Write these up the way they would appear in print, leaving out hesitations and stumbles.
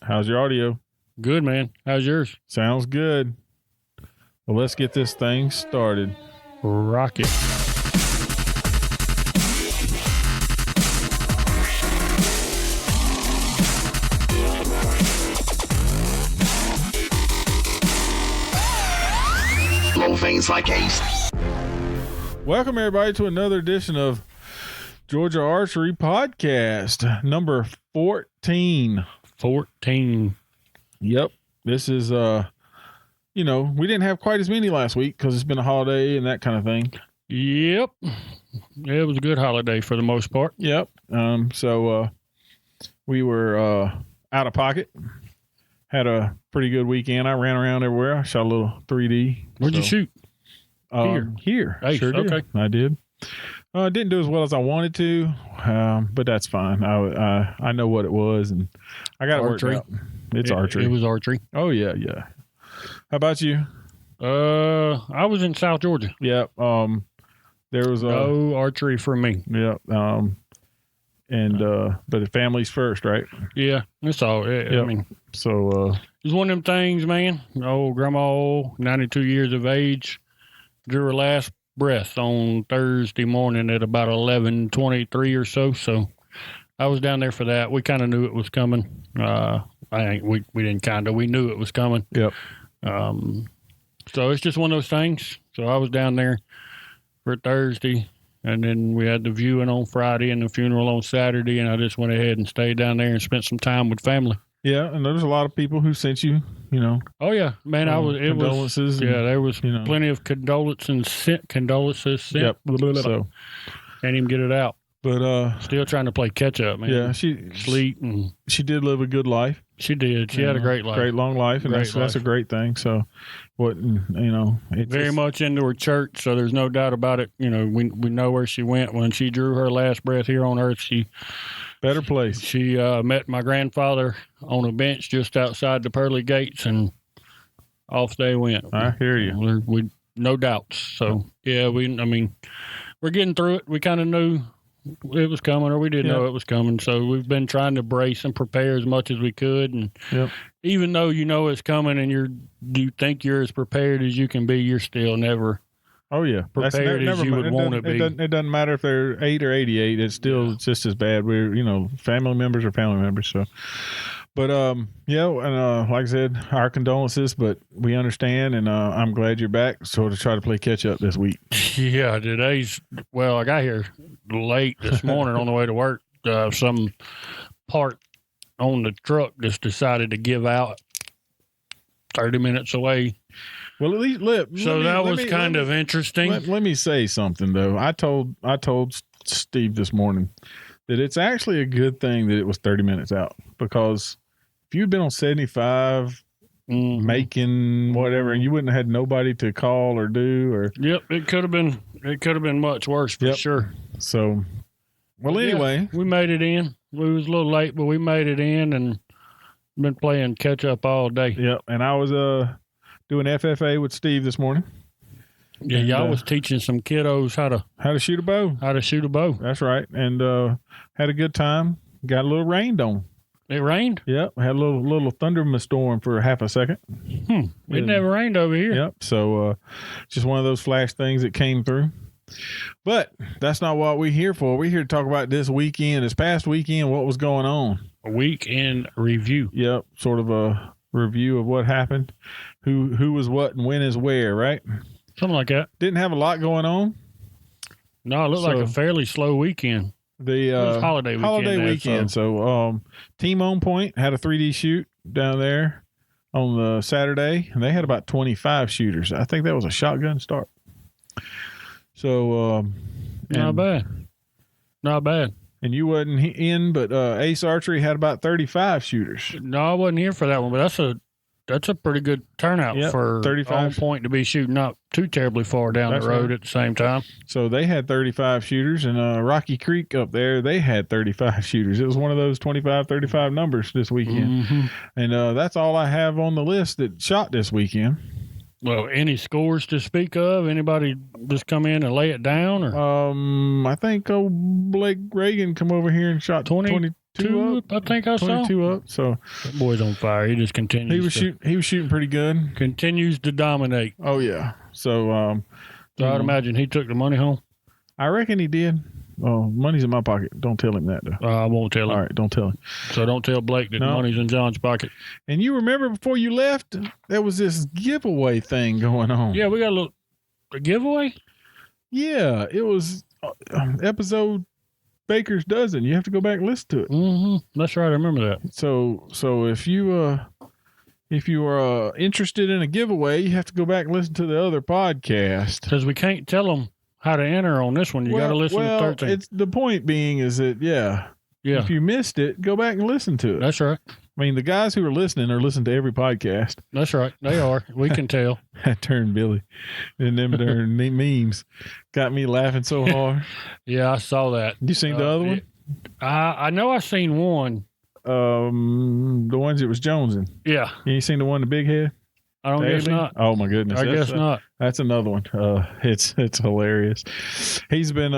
How's your audio? Good, man. How's yours? Sounds good. Well, let's get this thing started. Rocket. Low things like ace. Welcome, everybody, to another edition of Georgia Archery Podcast, number 14. 14. Yep. This is, we didn't have quite as many last week because it's been a holiday and that kind of thing. Yep. It was a good holiday for the most part. Yep. So we were out of pocket. Had a pretty good weekend. I ran around everywhere. I shot a little 3D. Where'd you shoot? Here. Hey, sure did. okay. I did. Didn't do as well as I wanted to, but that's fine. I know what it was, and I got it worked out. It's archery. It was archery. Oh, yeah. How about you? I was in South Georgia. Yep. There was no archery for me. Yep. But the family's first, right? Yeah, that's all. Yep. I mean, so it's one of them things, man. Old grandma, 92 years of age, drew her last breath on Thursday morning at about 11:23 or so. So I was down there for that. We kind of knew it was coming. We didn't kind of. We knew it was coming. Yep. So it's just one of those things. So I was down there for Thursday, and then we had the viewing on Friday and the funeral on Saturday, and I just went ahead and stayed down there and spent some time with family. Yeah, and there was a lot of people who sent you, Oh yeah, man, condolences. There was plenty of condolences sent. Yep. So can't even get it out. But still trying to play catch up, man. Yeah, sleep and she did live a good life. She did. She had a great life, great long life, and that's a great thing. So, very much into her church. So there's no doubt about it. We know where she went when she drew her last breath here on earth. She better place. She met my grandfather on a bench just outside the pearly gates, and off they went. I hear you. We no doubts. So yeah, we're getting through it. We kind of knew it was coming, or we didn't know it was coming. So we've been trying to brace and prepare as much as we could. And even though it's coming, and you think you're as prepared as you can be, you're still never. Oh yeah, prepared as you would want to be. It doesn't matter if they're 8 or 88. It's still just as bad. We're family members are family members. So, but and like I said, our condolences. But we understand, and I'm glad you're back. So to try to play catch up this week. Yeah, I got here late this morning on the way to work. Some part on the truck just decided to give out 30 minutes away. Well, at least that was kind of interesting. Let me say something though. I told Steve this morning that it's actually a good thing that it was 30 minutes out, because if you'd been on 75 making whatever, and you wouldn't have had nobody to call or do or. Yep, it could have been much worse for sure. So, anyway, we made it in. We was a little late, but we made it in and been playing catch up all day. Yep, and I was doing FFA with Steve this morning. Yeah, y'all was teaching some kiddos how to shoot a bow. How to shoot a bow. That's right, and had a good time. Got a little rained on. It rained? Yep, had a little thunderstorm for half a second. It never rained over here. Yep, so just one of those flash things that came through. But that's not what we're here for. We're here to talk about this past weekend, what was going on. A weekend review. Yep, sort of a review of what happened, who was what and when is where, right? Something like that. Didn't have a lot going on. No, it looked like a fairly slow weekend. It was holiday weekend. So Team On Point had a 3D shoot down there on the Saturday, and they had about 25 shooters. I think that was a shotgun start. So not bad. And you wasn't in, but Ace Archery had about 35 shooters. No, I wasn't here for that one, but that's a pretty good turnout for 35 On Point to be shooting not too terribly far down the road at the same time. So they had 35 shooters, and Rocky Creek up there, they had 35 shooters. It was one of those 25, 35 numbers this weekend. And that's all I have on the list that shot this weekend. Well, any scores to speak of? Anybody just come in and lay it down? Or I think Blake Reagan come over here and shot 20 22 up, I think I saw. 22 up. So that boy's on fire. He just continues. He was shooting pretty good. Continues to dominate. Oh yeah. So I'd imagine he took the money home. I reckon he did. Oh, money's in my pocket. Don't tell him that, though. I won't tell him. All right, don't tell him. So don't tell Blake that money's in John's pocket. And you remember before you left, there was this giveaway thing going on. Yeah, we got a giveaway? Yeah, it was episode Baker's Dozen. You have to go back and listen to it. Mm-hmm. That's right. I remember that. So if you are interested in a giveaway, you have to go back and listen to the other podcast. Because we can't tell them how to enter on this one. You got to listen to 13. It's the point being is that yeah. If you missed it, go back and listen to it. That's right. I mean, the guys who are listening to every podcast. That's right. They are. We can tell. I turned Billy, and them darn memes got me laughing so hard. Yeah, I saw that. You seen the other one? I know I seen one. The ones it was Jonesing. Yeah. You seen the one, the big head? I don't guess not. Oh my goodness. I guess not. That's another one. It's hilarious. He's been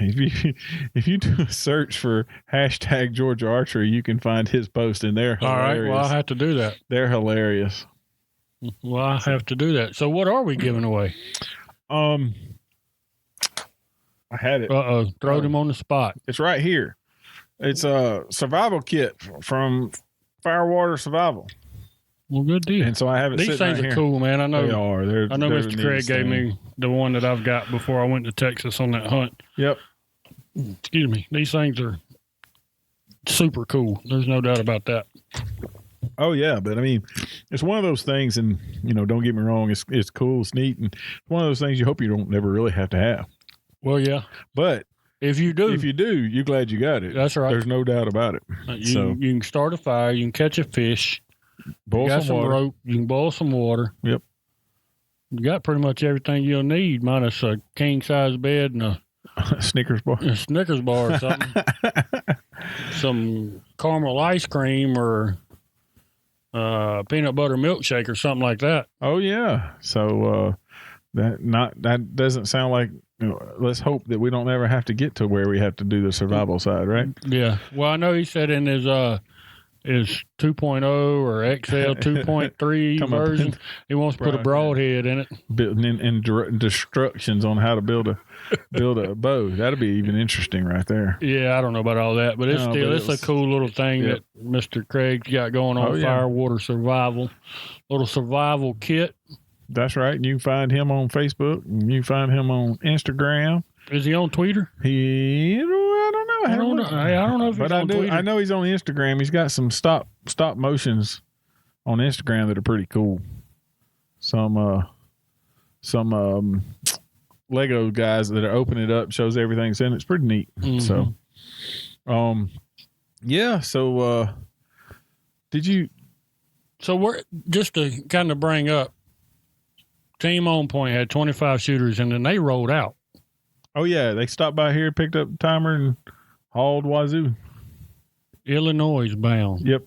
if you do a search for hashtag Georgia Archery, you can find his post and they're hilarious. All right. Well, I'll have to do that. They're hilarious. Well, I have to do that. So what are we giving away? I had it. Throw them on the spot. It's right here. It's a survival kit from Firewater Survival. Well, good deal. And so I have it. These things are cool, man. I know they are. I know Mr. Craig gave me the one that I've got before I went to Texas on that hunt. Yep. Excuse me. These things are super cool. There's no doubt about that. Oh yeah, but I mean, it's one of those things, and don't get me wrong, it's cool, it's neat, and it's one of those things you hope you don't never really have to have. Well, yeah, but if you do, you're glad you got it. That's right. There's no doubt about it. You can start a fire, you can catch a fish, boil some water. Rope, you can boil some water. Yep. You got pretty much everything you'll need, minus a king size bed and a Snickers bar. A Snickers bar or something. Some caramel ice cream or peanut butter milkshake or something like that. Oh yeah. So that doesn't sound like. Let's hope that we don't ever have to get to where we have to do the survival side, right? Yeah. Well, I know he said in his 2.0 or XL 2.3 version, he wants to put a broadhead in it. And instructions on how to build a bow. That'd be even interesting right there. Yeah, I don't know about all that, but it's a cool little thing that Mr. Craig's got going on. Firewater Survival, little survival kit. That's right. You can find him on Facebook. And you can find him on Instagram. Is he on Twitter? I don't know. I don't know if he's on Twitter. I know he's on Instagram. He's got some stop motions on Instagram that are pretty cool. Some Lego guys that are opening it up, shows everything's in it. It's pretty neat. Mm-hmm. So, yeah. So, did you? So we're just to kind of bring up. Team On Point had 25 shooters, and then they rolled out. Oh, yeah. They stopped by here, picked up the timer, and hauled wazoo. Illinois bound. Yep.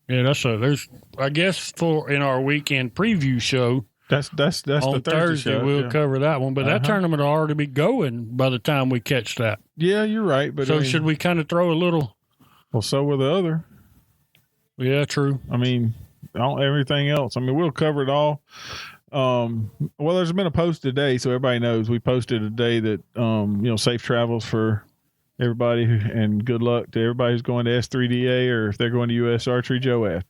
Yeah, there's, I guess, in our weekend preview show. That's on the Thursday show. We'll cover that one. But that tournament will already be going by the time we catch that. Yeah, you're right. But so should we kind of throw a little? Well, so will the other. Yeah, true. I mean, everything else. I mean, we'll cover it all. Well, there's been a post today, so everybody knows we posted a day that safe travels for everybody, and good luck to everybody who's going to S3DA or if they're going to U.S. Archery Joab.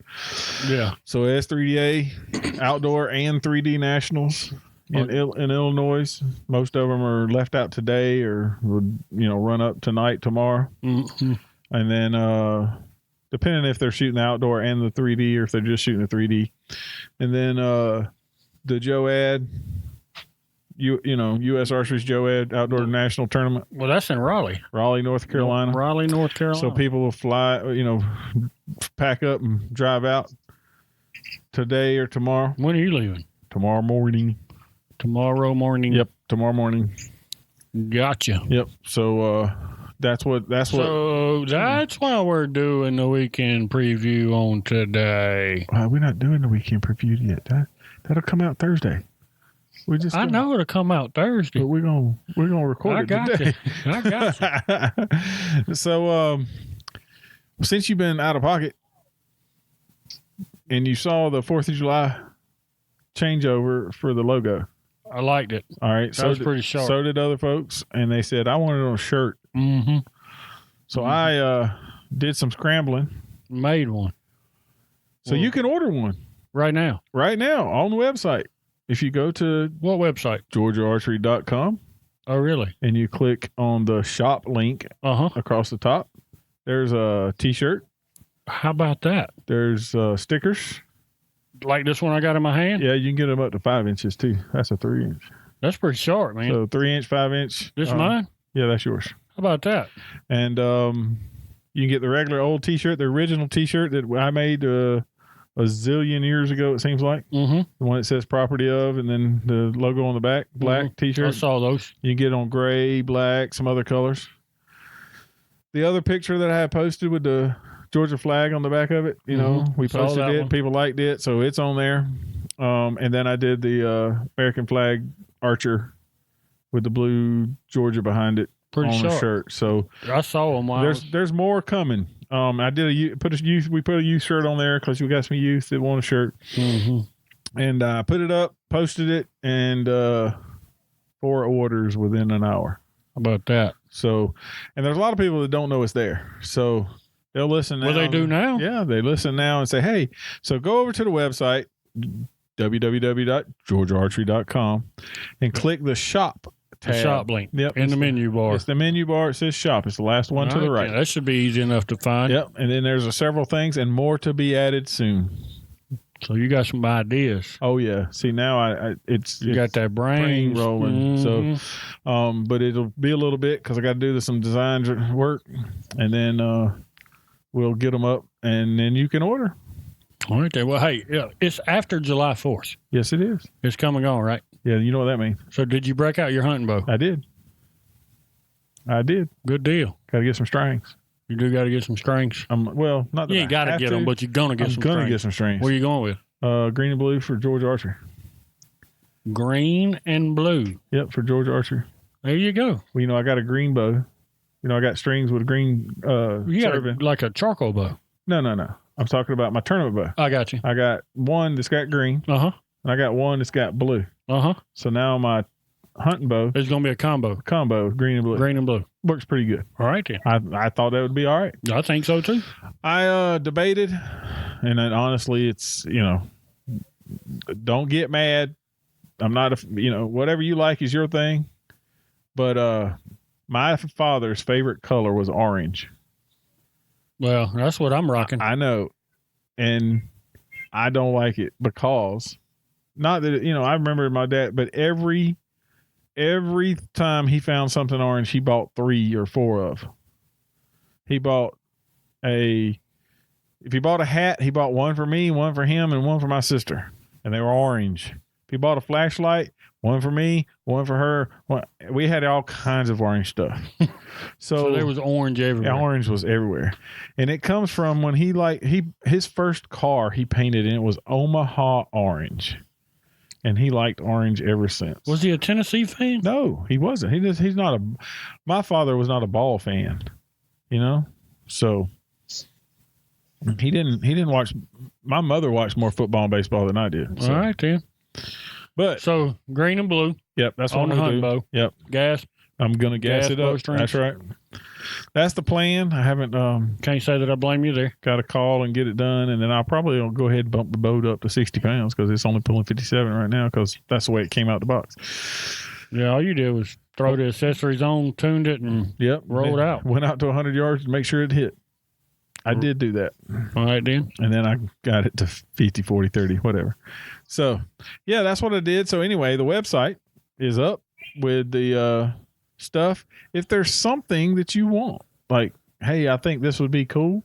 Yeah. So S3DA outdoor and 3D nationals in Illinois. Most of them are left out today or would run up tonight, tomorrow, mm-hmm. and then depending if they're shooting the outdoor and the 3D or if they're just shooting the 3D, and then the Joad, U.S. Archery's Joad Outdoor National Tournament. Well, that's in Raleigh, North Carolina. North Carolina. So people will fly, pack up and drive out today or tomorrow. When are you leaving? Tomorrow morning. Tomorrow morning. Yep, tomorrow morning. Gotcha. Yep. So that's why we're doing the weekend preview on today. We're not doing the weekend preview yet. That'll come out Thursday. I know it'll come out Thursday, but we're gonna record it today. I got you. So since you've been out of pocket and you saw the 4th of July changeover for the logo. I liked it. All right. That was pretty sharp. So did other folks. And they said, I want it on a shirt. Mm-hmm. So I did some scrambling. Made one. So you can order one. Right now On the website. If you go to what website? GeorgiaArchery.com. Oh, really? And you click on the shop link across the top. There's a T-shirt. How about that? There's stickers. Like this one I got in my hand? Yeah, you can get them up to 5 inches too. That's a 3 inch. That's pretty short, man. So 3 inch, 5 inch. This mine? Yeah, that's yours. How about that? And you can get the regular old T-shirt, the original T-shirt that I made a zillion years ago, it seems like. Mm-hmm. The one that says property of, and then the logo on the back, black T-shirt. I saw those. You can get it on gray, black, some other colors. The other picture that I had posted with the Georgia flag on the back of it, you know, we posted it. One. People liked it, so it's on there. And then I did the American flag archer with the blue Georgia behind it Pretty on sharp. the shirt. So I saw them. There's more coming. I did we put a youth shirt on there because we got some youth that want a shirt. Mm-hmm. And I put it up, posted it, and 4 orders within an hour. How about that? So, and there's a lot of people that don't know it's there. So they'll listen now. Well, they do now? Yeah, they listen now and say, hey, so go over to the website, www.georgiaarchery.com, and click the shop tab. The shop link. Yep. In the menu bar. It's the menu bar. It says shop. It's the last one to the right. Yeah, that should be easy enough to find. Yep. And then there's several things and more to be added soon. So you got some ideas. Oh yeah. See now it's got that brain rolling. Mm-hmm. So, but it'll be a little bit because I got to do some design work, and then we'll get them up, and then you can order. All right. Well, hey, it's after July 4th. Yes, it is. It's coming on, right? Yeah, you know what that means. So did you break out your hunting bow? I did. Good deal. Got to get some strings. You do got to get some strings. Well, not that you ain't got to get them, but you're gonna get some. I'm gonna get some strings. What are you going with? Green and blue for Georgia Archery. Green and blue. Yep, for Georgia Archery. There you go. Well, you know, I got a green bow. You know, I got strings with a green you got like a charcoal bow. No. I'm talking about my tournament bow. I got you. I got one that's got green. And I got one that's got blue. So now my hunting bow. It's going to be a combo. Green and blue. Green and blue. Works pretty good. All right, then. I thought that would be all right. I think so, too. I debated, and then honestly, it's, you know, don't get mad. I'm not whatever you like is your thing. But my father's favorite color was orange. Well, that's what I'm rocking. I know. And I don't like it because, not that, I remember my dad, but every time he found something orange, he bought 3 or 4 of. If he bought a hat, he bought one for me, one for him, and one for my sister. And they were orange. If he bought a flashlight, one for me, one for her. We had all kinds of orange stuff. So there was orange everywhere. Yeah, orange was everywhere. And it comes from when his first car he painted, and it was Omaha orange. And he liked orange ever since. Was he a Tennessee fan? No, he wasn't. My father was not a ball fan, So he didn't watch. My mother watched more football and baseball than I did. So. All right, then. But so green and blue. Yep, that's what on I'm the gonna hunt do. bow. Yep, gas. I'm gonna gas it up. That's right. That's the plan. I haven't. Can't say that I blame you there. Got to call and get it done, and then I'll probably go ahead and bump the boat up to 60 pounds because it's only pulling 57 right now because that's the way it came out the box. Yeah, all you did was throw the accessories on, tuned it, and rolled out. Went out to 100 yards to make sure it hit. I did do that. All right, then. And then I got it to 50, 40, 30, whatever. So, yeah, that's what I did. So, anyway, the website is up with the stuff. If there's something that you want, like, hey, I think this would be cool,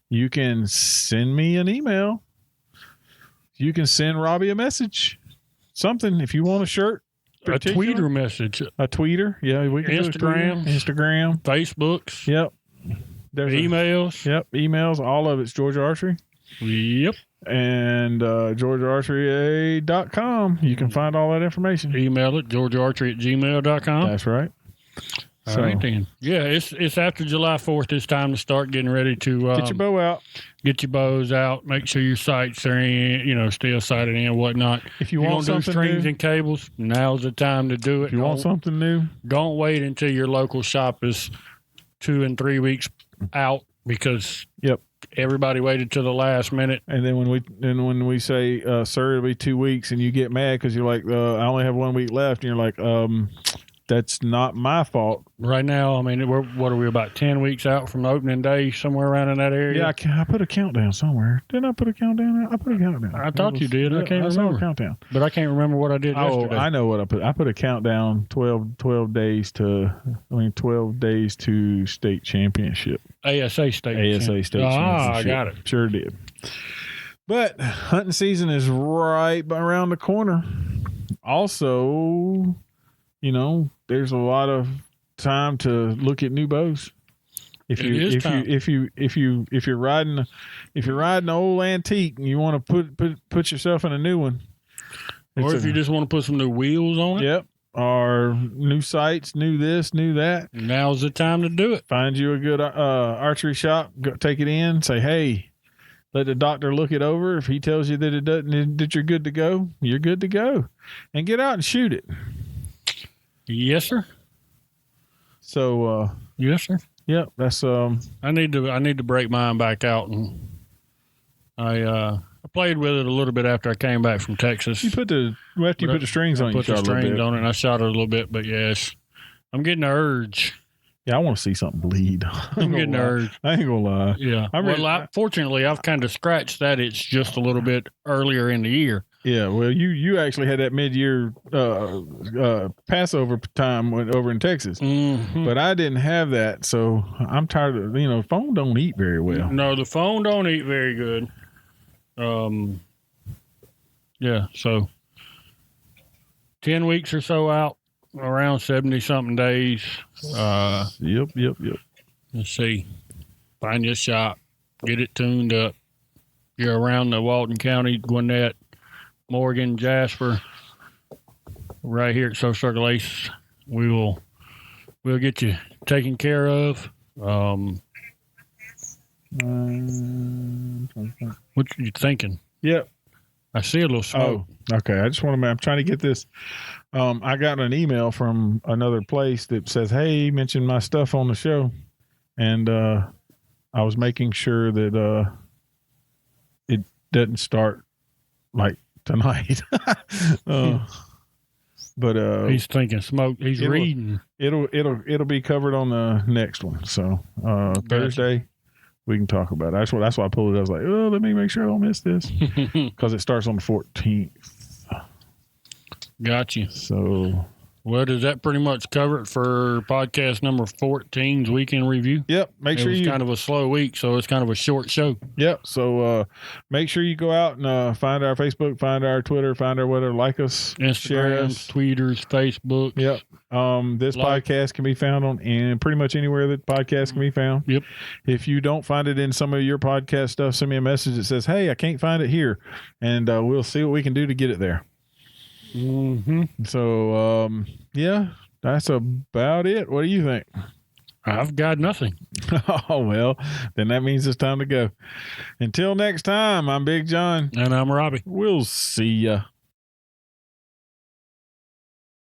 you can send me an email. You can send Robbie a message. Something. If you want a shirt. A tweeter message. A tweeter. Yeah, we can Instagram. Facebooks. Yep. There's emails. Emails. All of it's Georgia Archery. Yep. And GeorgiaArchery.com. You can find all that information. Email it, GeorgiaArchery@gmail.com. That's right. All right, then. Yeah, it's after July 4th. It's time to start getting ready to Get your bow out. Get your bows out. Make sure your sights are in, still sighted in and whatnot. If you You're want gonna do something strings new, and cables, now's the time to do it. if you want something new, Don't wait until your local shop is 2 and 3 weeks out because everybody waited till the last minute. and then when we say, sir, it'll be 2 weeks, and you get mad because you're like, I only have 1 week left, and you're like, that's not my fault. Right now, I mean, what are we, about 10 weeks out from opening day, somewhere around in that area? Yeah, I put a countdown somewhere. Didn't I put a countdown? I put a countdown. I thought you did. I can't saw remember. a countdown. But I can't remember what I did yesterday. I know what I put. I put a countdown 12 days to 12 days to state championship. ASA state championship. I got it. Sure did. But hunting season is right around the corner. Also, there's a lot of time to look at new bows. If you're riding an old antique and you want to put yourself in a new one, or if you just want to put some new wheels on it. Yep. Or new sights, new this, new that. Now's the time to do it. Find you a good archery shop. Go, take it in. Say, hey, let the doctor look it over. If he tells you that you're good to go, you're good to go, and get out and shoot it. Yes, sir. So, yes, sir. Yep, that's I need to break mine back out, and I played with it a little bit after I came back from Texas. You put the strings on. Put the strings on it, and I shot it a little bit. But yes, I'm getting the urge. Yeah, I want to see something bleed. I'm getting the urge. I ain't gonna lie. Yeah. Fortunately, I've kind of scratched that itch just a little bit earlier in the year. Yeah, well, you actually had that mid-year Passover time over in Texas, but I didn't have that, so I'm tired of the phone don't eat very well. No, the phone don't eat very good. Yeah, so 10 weeks or so out, around 70-something days. Yep. Let's see. Find your shop, get it tuned up. You're around the Walton County, Gwinnett, Morgan, Jasper, right here at Social Circle Ace. We'll get you taken care of. What you thinking? Yep. I see a little smoke. Oh, okay. I just want to. I'm trying to get this. I got an email from another place that says, "Hey, mention my stuff on the show," and I was making sure that it doesn't start like tonight. But he's thinking smoke. He's reading. It'll be covered on the next one. So Thursday we can talk about it. That's why I pulled it. I was like, oh, let me make sure I don't miss this because it starts on the 14th. Got you. So. Well, does that pretty much cover it for podcast number 14's weekend review? Yep. It was kind of a slow week, so it's kind of a short show. Yep. So make sure you go out and find our Facebook, find our Twitter, find our whatever, like us, Instagram, share us. Tweeters, Facebook. Yep. This podcast can be found on and pretty much anywhere that podcasts can be found. Yep. If you don't find it in some of your podcast stuff, send me a message that says, hey, I can't find it here, and we'll see what we can do to get it there. So, yeah, that's about it. What do you think? I've got nothing. Oh, well, then that means it's time to go. Until next time, I'm Big John. And I'm Robbie. We'll see ya.